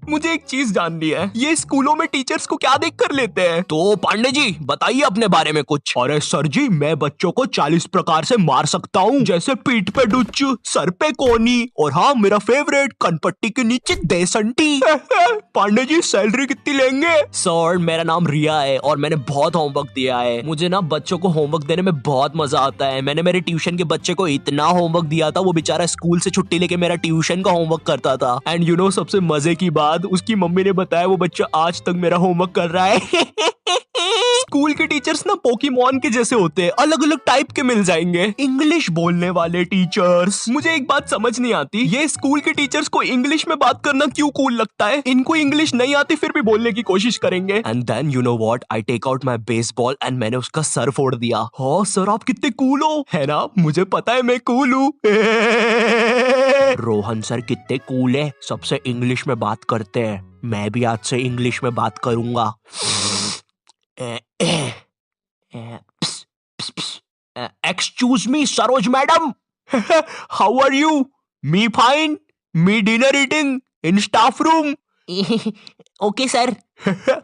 मुझे एक चीज जाननी है, ये स्कूलों में टीचर्स को क्या देख कर लेते हैं? तो पांडे जी बताइए अपने बारे में कुछ। अरे सर जी, मैं बच्चों को 40 प्रकार से मार सकता हूँ, जैसे पीठ पे डुच्चू, सर पे कोनी, और हाँ मेरा फेवरेट, कनपट्टी के नीचे देसंटी। पांडे जी सैलरी कितनी लेंगे? सर मेरा नाम रिया है और मैंने बहुत होमवर्क दिया है। मुझे ना बच्चों को होमवर्क देने में बहुत मजा आता है। मैंने मेरे ट्यूशन के बच्चे को इतना होमवर्क दिया था, वो बेचारा स्कूल से छुट्टी लेके मेरा ट्यूशन का होमवर्क करता था। एंड यू नो सबसे मजे की बात, उसकी मम्मी ने बताया वो बच्चा आज तक मेरा होमवर्क कर रहा है। स्कूल के टीचर्स ना पोकेमॉन के जैसे होते हैं, अलग अलग टाइप के मिल जाएंगे। इंग्लिश बोलने वाले टीचर्स। मुझे एक बात समझ नहीं आती, ये स्कूल के टीचर्स को इंग्लिश में बात करना क्यों कूल लगता है? इनको इंग्लिश नहीं आती फिर भी बोलने की कोशिश करेंगे। And then you know what, I take out my baseball and मैंने उसका सर फोड़ दिया। हाँ सर आप कितने कूल हो, है ना? मुझे पता है मैं कूल हूँ। रोहन सर कितने कूल है, सबसे इंग्लिश में बात करते हैं। मैं भी आज से इंग्लिश में बात करूंगा। Excuse me, Saroj madam. How are you? Me fine. Me dinner eating in staff room. Okay sir.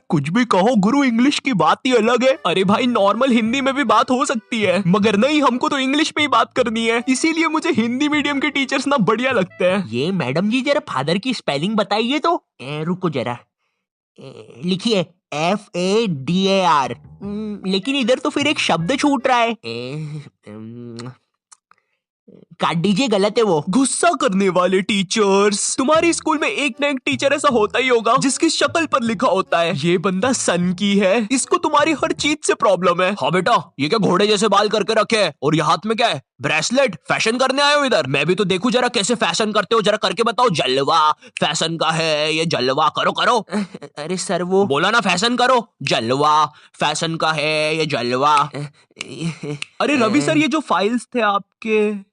कुछ भी कहो गुरु, इंग्लिश की बात ही अलग है। अरे भाई नॉर्मल हिंदी में भी बात हो सकती है, मगर नहीं, हमको तो इंग्लिश में ही बात करनी है। इसीलिए मुझे हिंदी मीडियम के टीचर्स ना बढ़िया लगते हैं। ये मैडम जी जरा फादर की स्पेलिंग बताइए तो। रुको जरा, लिखिए FADAR। लेकिन इधर तो फिर एक शब्द छूट रहा है। काट दीजिए, गलत है वो। गुस्सा करने वाले टीचर्स। तुम्हारे स्कूल में एक ना एक टीचर ऐसा होता ही होगा जिसकी शक्ल पर लिखा होता है ये बंदा सन की है, इसको तुम्हारी हर चीज से प्रॉब्लम है। हाँ बेटा, ये क्या घोड़े जैसे बाल करके रखे है, और ये हाथ में क्या है? ब्रेसलेट। फैशन करने आए हो इधर? मैं भी तो देखूं जरा कैसे फैशन करते हो, जरा करके बताओ। जलवा फैशन का है ये, जलवा करो करो। अरे सर वो बोला ना फैशन करो। जलवा फैशन का है ये, जलवा। अरे रवि सर, ये जो फाइल्स थे आपके,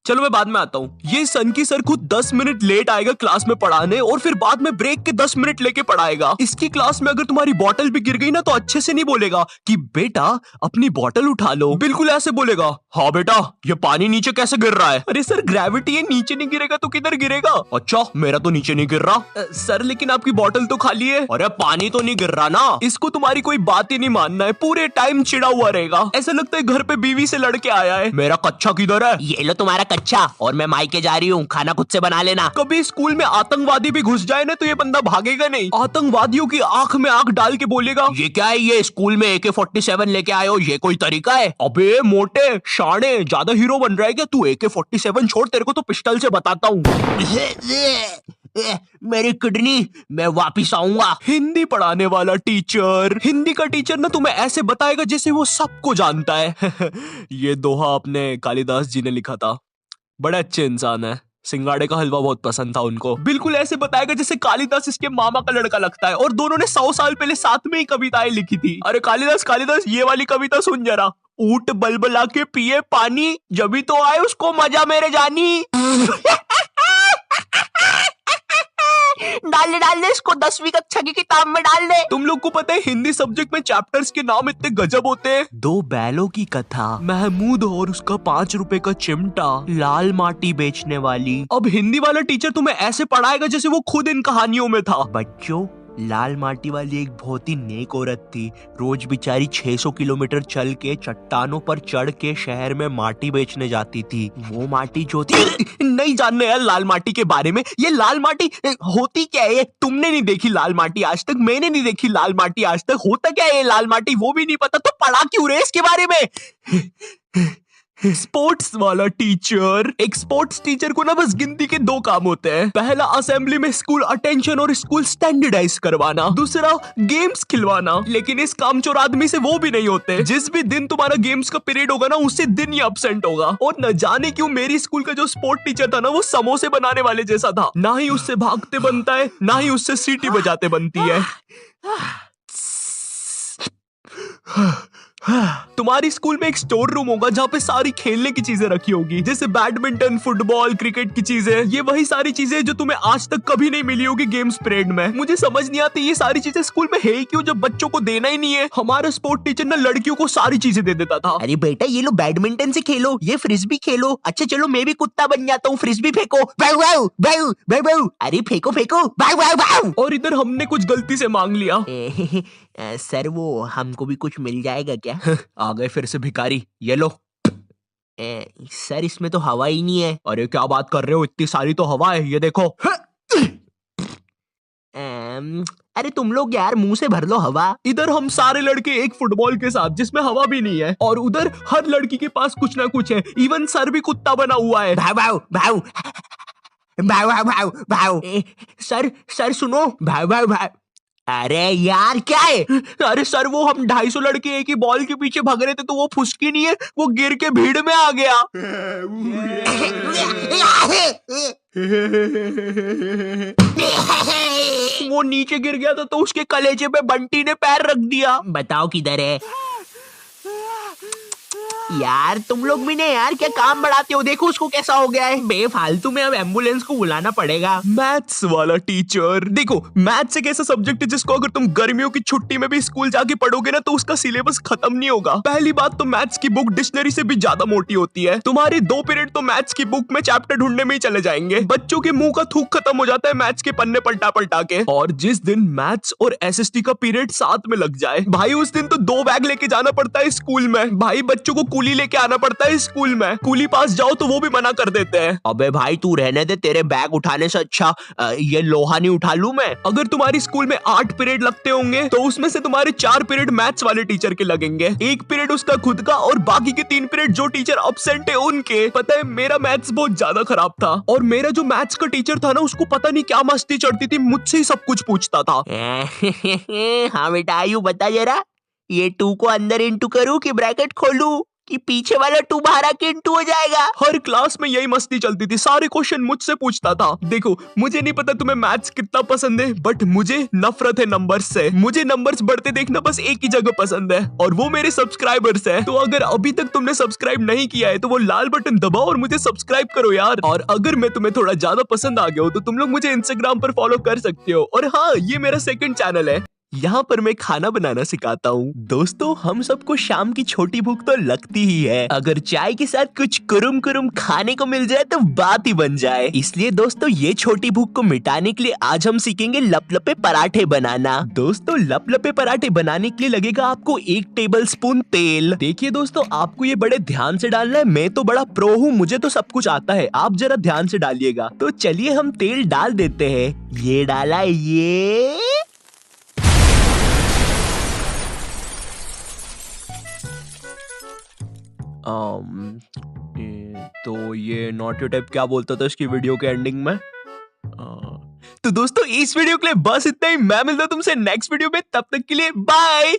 चलो मैं बाद में आता हूँ। ये सन की सर खुद 10 मिनट लेट आएगा क्लास में पढ़ाने, और फिर बाद में ब्रेक के 10 मिनट लेके पढ़ाएगा। इसकी क्लास में अगर तुम्हारी बॉटल भी गिर गई ना तो अच्छे से नहीं बोलेगा कि बेटा अपनी बॉटल उठा लो, बिल्कुल ऐसे बोलेगा, हाँ बेटा ये पानी नीचे कैसे गिर रहा है? अरे सर ग्रेविटी है, नीचे नहीं गिरेगा तो किधर गिरेगा? अच्छा मेरा तो नीचे नहीं गिर रहा। सर लेकिन आपकी बॉटल तो खाली है। अरे पानी तो नहीं गिर रहा ना। इसको तुम्हारी कोई बात ही नहीं मानना है, पूरे टाइम चिड़ा हुआ रहेगा, ऐसा लगता है घर पे बीवी से लड़के आया है। मेरा कच्चा किधर है? ये लो तुम्हारा अच्छा, और मैं मायके जा रही हूँ, खाना खुद से बना लेना। कभी स्कूल में आतंकवादी भी घुस जाए ना तो ये बंदा भागेगा नहीं, आतंकवादियों की आंख में आंख डाल के बोलेगा, ये क्या है, ये स्कूल में AK-47 लेके आए हो, ये कोई तरीका है? अबे मोटे शाणे, ज्यादा हीरो बन रहा है क्या तू? AK-47 छोड़, तेरे को तो पिस्टल से बताता हूँ। मेरी किडनी, मैं वापिस आऊंगा। हिंदी पढ़ाने वाला टीचर। हिंदी का टीचर ना तुम्हें ऐसे बताएगा जैसे वो सबको जानता है। ये दोहा अपने कालिदास जी ने लिखा था, बड़े अच्छे इंसान है। सिंगाड़े का हलवा बहुत पसंद था उनको। बिल्कुल ऐसे बताएगा जैसे कालिदास इसके मामा का लड़का लगता है, और दोनों ने 100 साल पहले साथ में ही कविताएं लिखी थी। अरे कालिदास कालिदास, ये वाली कविता सुन जरा। ऊंट बलबला के पिए पानी, जब भी तो आए उसको मजा मेरे जानी। डाल दे इसको 10वीं कक्षा की किताब में डाल दे। तुम लोग को पता है हिंदी सब्जेक्ट में चैप्टर्स के नाम इतने गजब होते हैं। 2 बैलों की कथा, महमूद और उसका 5 रुपए का चिमटा, लाल माटी बेचने वाली। अब हिंदी वाला टीचर तुम्हें ऐसे पढ़ाएगा जैसे वो खुद इन कहानियों में था। बच्चों, लाल माटी वाली एक बहुत ही नेक औरत थी। रोज बेचारी 600 किलोमीटर चल के चट्टानों पर चढ़ के शहर में माटी बेचने जाती थी। वो माटी जो थी नहीं जानने यार लाल माटी के बारे में। ये लाल माटी होती क्या है? तुमने नहीं देखी लाल माटी आज तक, मैंने नहीं देखी लाल माटी आज तक। होता क्या है ये लाल माटी वो भी नहीं पता, तो पढ़ा क्यों रहे इसके बारे में? स्पोर्ट्स वाला टीचर। एक स्पोर्ट्स टीचर को ना बस गिनती के 2 काम होते हैं। पहला असेंबली में स्कूल अटेंशन और स्कूल स्टैंडर्डाइज करवाना, दूसरा गेम्स खिलवाना। लेकिन इस कामचोर आदमी से वो भी नहीं होते। जिस भी दिन तुम्हारा गेम्स का पीरियड होगा ना उसी दिन ही अब्सेंट होगा। और न जाने क्यों मेरी स्कूल का जो स्पोर्ट टीचर था ना वो समोसे बनाने वाले जैसा था। ना ही उससे भागते बनता है, ना ही उससे सीटी बजाते बनती है। तुम्हारी स्कूल में एक स्टोर रूम होगा जहाँ पे सारी खेलने की चीजें रखी होगी, जैसे बैडमिंटन, फुटबॉल, क्रिकेट की चीजें। ये वही सारी चीजें जो तुम्हें आज तक कभी नहीं मिली होगी गेम्स पीरियड में। मुझे समझ नहीं आती ये सारी चीजें स्कूल में है क्यों, जब बच्चों को देना ही नहीं है। हमारा स्पोर्ट टीचर ना लड़कियों को सारी चीजें दे देता था। अरे बेटा ये लो बैडमिंटन से खेलो, ये फ्रिस्बी खेलो। अच्छा चलो मैं भी कुत्ता बन जाता हूँ, फ्रिस्बी फेंको। बाऊ बाऊ बाऊ बाऊ बाऊ। अरे फेंको फेंको, बाऊ बाऊ बाऊ। और इधर हमने कुछ गलती से मांग लिया। सर वो हमको भी कुछ मिल जाएगा क्या? आ गए फिर से भिखारी, ये लो। सर इसमें तो हवा ही नहीं है। अरे क्या बात कर रहे हो, इतनी सारी तो हवा है, ये देखो। अरे तुम लोग यार मुंह से भर लो हवा। इधर हम सारे लड़के एक फुटबॉल के साथ जिसमें हवा भी नहीं है, और उधर हर लड़की के पास कुछ ना कुछ है। इवन सर भी कुत्ता बना हुआ है। भाव भाव भाव भाव भाव भाव भाव। सर सर सुनो, भाव भाव भाव। अरे यार क्या है? अरे सर वो हम 250 लड़के एक ही बॉल के पीछे भाग रहे थे, तो वो फुसकी नहीं है, वो गिर के भीड़ में आ गया। वो नीचे गिर गया था तो उसके कलेजे पे बंटी ने पैर रख दिया। बताओ किधर है? यार तुम लोग भी ने यार क्या काम बढ़ाते हो, देखो उसको कैसा हो गया है। बेफालतू में अब एम्बुलेंस को बुलाना पड़ेगा। मैथ्स वाला टीचर, देखो मैथ्स एक ऐसा सब्जेक्ट है जिसको अगर तुम गर्मियों की छुट्टी में भी स्कूल जाके पढ़ोगे ना तो उसका सिलेबस खत्म नहीं होगा। पहली बात तो मैथ्स की बुक डिक्शनरी से भी ज्यादा मोटी होती है। तुम्हारे 2 पीरियड तो मैथ्स की बुक में चैप्टर ढूंढने में ही चले जाएंगे। बच्चों के मुंह का थूक खत्म हो जाता है मैथ्स के पन्ने पलटा पलटा के। और जिस दिन मैथ्स और एसएसटी का पीरियड साथ में लग जाए भाई, उस दिन तो 2 बैग लेके जाना पड़ता है स्कूल में। भाई बच्चों को कूली लेके आना पड़ता है स्कूल में। कूली पास जाओ तो वो भी मना कर देते हैं। अबे भाई तू रहने दे, तेरे बैग उठाने से अच्छा ये लोहा नहीं उठा लूं मैं। अगर तुम्हारी स्कूल में 8 पीरियड लगते होंगे तो उसमें से तुम्हारे 4 पीरियड मैथ्स वाले टीचर के लगेंगे, 1 पीरियड उसका खुद का, और बाकी के 3 पीरियड जो टीचर एब्सेंट है उनके। पता है मेरा मैथ्स बहुत ज्यादा खराब था, और मेरा जो मैथ्स का टीचर था ना उसको पता नहीं क्या मस्ती चढ़ती थी, मुझसे ही सब कुछ पूछता था। हाँ बेटा आयु बता जरा, ये 2 को अंदर इंटू करूं कि ब्रैकेट खोलूं कि पीछे वाला 2 बाहर आके इंटू हो जाएगा? हर क्लास में यही मस्ती चलती थी, सारे क्वेश्चन मुझसे पूछता था। देखो मुझे नहीं पता तुम्हें मैथ्स कितना पसंद है, बट मुझे नफरत है नंबर्स से। मुझे नंबर्स बढ़ते देखना बस एक ही जगह पसंद है, और वो मेरे सब्सक्राइबर्स है। तो अगर अभी तक तुमने सब्सक्राइब नहीं किया है तो वो लाल बटन दबाओ और मुझे सब्सक्राइब करो यार। और अगर मैं तुम्हें थोड़ा ज्यादा पसंद आ गया हो तो तुम लोग मुझे इंस्टाग्राम पर फॉलो कर सकते हो। और हाँ, ये मेरा 2nd चैनल है, यहाँ पर मैं खाना बनाना सिखाता हूँ। दोस्तों हम सबको शाम की छोटी भूख तो लगती ही है, अगर चाय के साथ कुछ कुरुम कुरुम खाने को मिल जाए तो बात ही बन जाए। इसलिए दोस्तों ये छोटी भूख को मिटाने के लिए आज हम सीखेंगे लपलपे पराठे बनाना। दोस्तों लपलपे पराठे बनाने के लिए लगेगा आपको 1 टेबलस्पून तेल। देखिए दोस्तों आपको ये बड़े ध्यान से डालना है, मैं तो बड़ा प्रो हूँ, मुझे तो सब कुछ आता है, आप जरा ध्यान से डालिएगा। तो चलिए हम तेल डाल देते हैं। ये डाला, ये तो ये नॉटी टाइप क्या बोलता था इसकी वीडियो के एंडिंग में। तो दोस्तों इस वीडियो के लिए बस इतना ही। मैं मिलता हूं तुमसे नेक्स्ट वीडियो में, तब तक के लिए बाय।